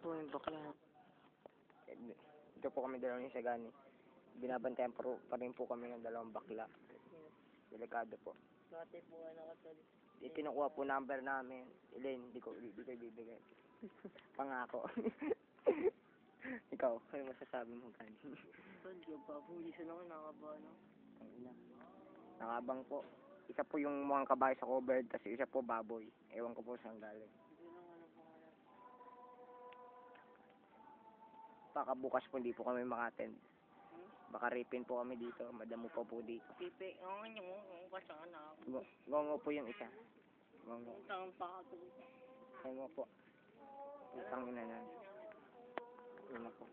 po yung bakla. Ito po kami dalawang ni Sagani. Binabantayan pa rin po kami ng dalawang bakla. Delikado po. Dati po ano ko Kinukuha po number namin. Elaine, hindi ko ibibigay. Pangako. Ikaw, ano masasabi mo kanin? Tol, yung papuli sila ko nakaba, no? Ang ina. Nakabang po. Isa po yung mukhang kabayo sa cover, kasi isa po baboy. Ewan ko po saan galing. Hindi lang ano po kaya. Baka bukas po hindi po kami maka-attend. Baka ripin po kami dito. Madamo pa po dito. Pipi, ang ano mo, kung kasaan na ako. Gongo po yung isa. Gongo. Ang taong pa ako. Gongo po. Isang ina na. Yun na po.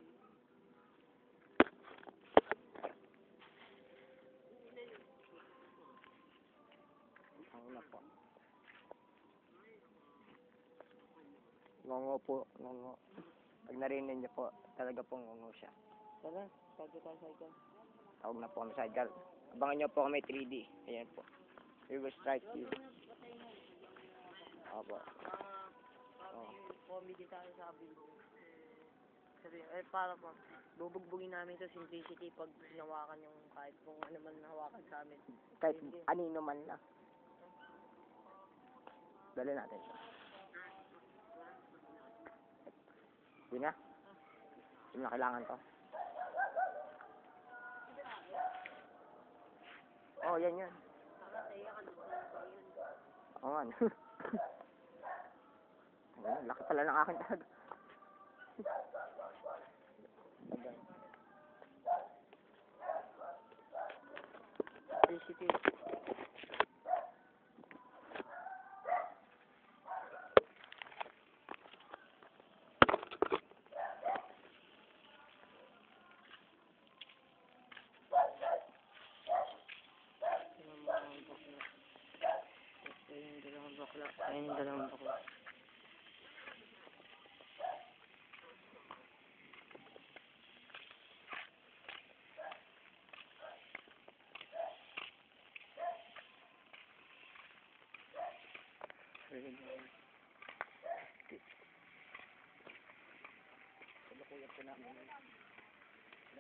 Isang ina po. Gongo po. Gongo. Pag narinig niyo po, talaga pong gongo siya. Tara, tayo tayo cycle. Tawag na po kami sidecar. Abangan niyo po kami 3D. Ayan po. We will strike you. Opo. Oh. Comedy tayo sabi. Sabi, para po, bubugbugin namin sa simplicity pag hinawakan yung kahit kung ano man nahawakan sa amin. Kahit anino man lang. Dali natin. Yun na. Yun na kailangan to. Oh, yan yan. Oo nga. Ayun, laki pala ng akin talaga. Simplicity. Ayun yung dalawang bakla.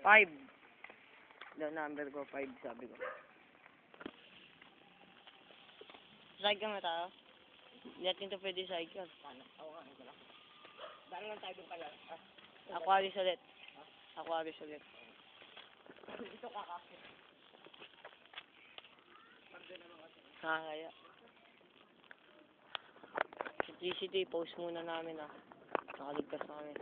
Five. The number ko, 5, sabi ko. Side ka nga tayo? Hindi natin ito pwede side ka. Paano? Oo nga, ito lang. Daan lang tayo doon pala. Aquarius ulit. Aquarius ulit. Ito kakapit. Nakakaya. Simplicity, post muna namin ah. Nakaligtas na kami.